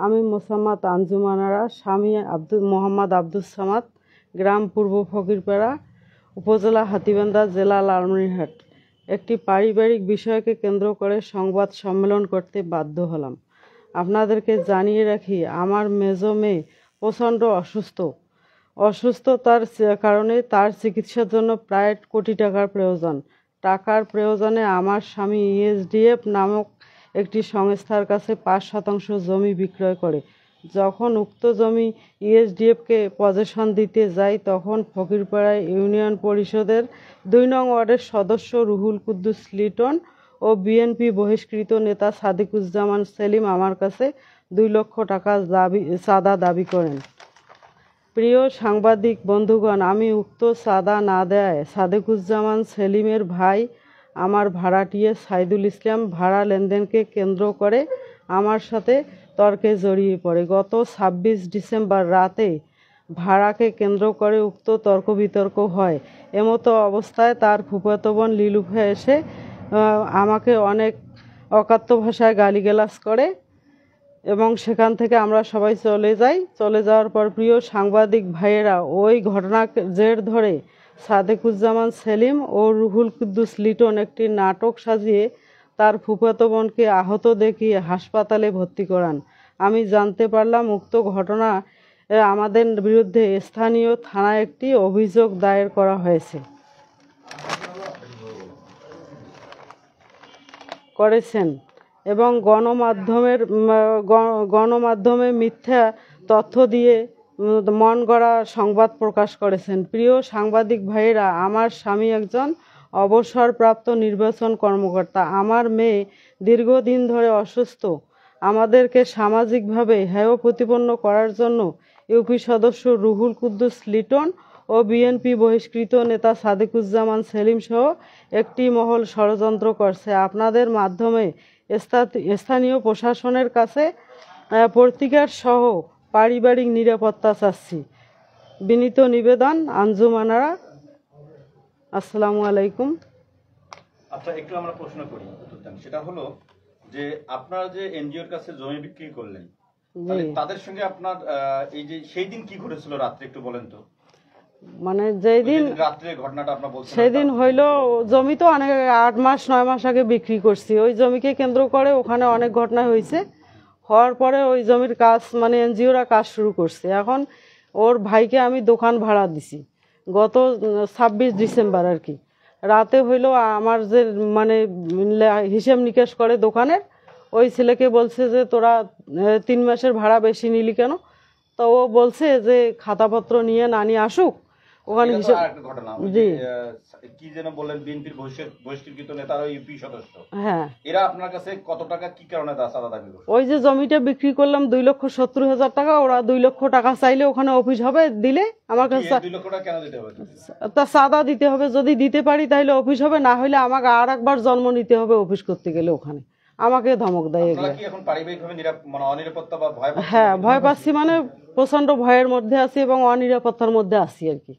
আমি মোসাম্মদ আঞ্জুমানারা, স্বামী মোহাম্মদ আব্দুস সামাদ, গ্রাম পূর্ব ফকিরপাড়া, উপজেলা হাতীবান্ধা, জেলা লালমনিরহাট। একটি পারিবারিক বিষয়কে কেন্দ্র করে সংবাদ সম্মেলন করতে বাধ্য হলাম। আপনাদেরকে জানিয়ে রাখি, আমার মেজো মেয়ে প্রচণ্ড অসুস্থতার কারণে তার চিকিৎসার জন্য প্রায় কোটি টাকার প্রয়োজন। টাকার প্রয়োজনে আমার স্বামী ইএসডিএফ নামক একটি সংস্থার কাছে 5% জমি বিক্রয় করে। যখন উক্ত জমি ইএসডিএফকে পজেশন দিতে যাই, তখন ফকিরপাড়ায় ইউনিয়ন পরিষদের 2 নং ওয়ার্ডের সদস্য রুহুল কুদ্দুস লিটন ও বিএনপি বহিষ্কৃত নেতা সাদিকুজ্জামান সেলিম আমার কাছে 2 লক্ষ টাকা চাঁদা দাবি করেন। প্রিয় সাংবাদিক বন্ধুগণ, আমি উক্ত চাঁদা না দেয় সাদিকুজ্জামান সেলিমের ভাই আমার ভাড়াটিয়া সাইদুল ইসলাম ভাড়া লেনদেনকে কেন্দ্র করে আমার সাথে তর্কে জড়িয়ে পড়ে। গত 26 ডিসেম্বর রাতে ভাড়াকে কেন্দ্র করে উক্ত তর্ক বিতর্ক হয়। এমতো অবস্থায় তার ফুফাতো বোন লিলুফা এসে আমাকে অনেক অকাত্য ভাষায় গালিগালাজ করে এবং সেখান থেকে আমরা সবাই চলে যাওয়ার পর প্রিয় সাংবাদিক ভাইয়েরা, ওই ঘটনার জের ধরে সাদেকুজ্জামান সেলিম ও রুহুল কুদ্দুস লিটন একটি নাটক সাজিয়ে তার ফুফাতো বোনকে আহত দেখিয়ে হাসপাতালে ভর্তি করান। আমি জানতে পারলাম উক্ত ঘটনা আমাদের বিরুদ্ধে স্থানীয় থানায় একটি অভিযোগ দায়ের করা করেছেন এবং গণমাধ্যমে মিথ্যা তথ্য দিয়ে মন গড়া সংবাদ প্রকাশ করেছেন। প্রিয় সাংবাদিক ভাইয়েরা, আমার স্বামী একজন অবসরপ্রাপ্ত নির্বাচন কর্মকর্তা। আমার মেয়ে দীর্ঘদিন ধরে অসুস্থ। আমাদেরকে সামাজিকভাবে হেয় প্রতিপন্ন করার জন্য ইউপি সদস্য রুহুল কুদ্দুস লিটন ও বিএনপি বহিষ্কৃত নেতা সাদিকুজ্জামান সেলিম সহ একটি মহল ষড়যন্ত্র করছে। আপনাদের মাধ্যমে স্থানীয় প্রশাসনের কাছে প্রতিকার সহ পারিবারিক নিরাপত্তা চাচ্ছি। বিনীত নিবেদন, আঞ্জুমানারা। আসসালামু আলাইকুম। আচ্ছা, একটু আমরা প্রশ্ন করি, সেটা হলো যে আপনারা যে এনজিওর কাছে জমি বিক্রি করলেন, তাদের সঙ্গে আপনার এই যে সেই দিন কি ঘটেছিল রাত্রে, একটু বলেন তো। মানে যেই দিন রাত্রে ঘটনাটা আপনার বলছেন, সেই দিন হইলো, জমি তো অনেক 8 মাস 9 মাস আগে বিক্রি করছি। ওই জমিকে কেন্দ্র করে ওখানে অনেক ঘটনা হয়েছে। হওয়ার পরে ওই জমির কাজ মানে এনজিওরা কাজ শুরু করছে। এখন ওর ভাইকে আমি দোকান ভাড়া দিছি গত 26 ডিসেম্বর আর কি। রাতে হইলো আমার যে মানে হিসেব নিকাশ করে দোকানের, ওই ছেলেকে বলছে যে তোরা 3 মাসের ভাড়া বেশি নিলি কেন? তো ও বলছে যে খাতাপত্র নিয়ে নানি আসুক ওখানে হিসেব। জি, কি যেন বললেন, বিএনপির বহিষ্কৃত নেতারা ইউপি সদস্য। হ্যাঁ, এরা আপনার কাছে কত টাকা কি কারণে চাঁদা দাবি করছে? ওই যে জমিটা বিক্রি করলাম 2,70,000 টাকা, ওরা 2 লক্ষ টাকা চাইলে ওখানে অফিস হবে, দিলে আমার কাছে 2 লক্ষ টাকা কেন দিতে হবে? তা চাঁদা দিতে হবে, যদি দিতে পারি তাহলে অফিস হবে, না হলে আমাকে আর একবার জন্ম নিতে হবে অফিস করতে গেলে। ওখানে আমাকে ধমক দেয় এগুলো। আপনারা কি এখন পারিবারিকভাবে মানে অনিরাপত্তা বা ভয়? হ্যাঁ, ভয় পাচ্ছি, মানে প্রচন্ড ভয়ের মধ্যে আছি এবং অনিরাপত্তার মধ্যে আছি আর কি।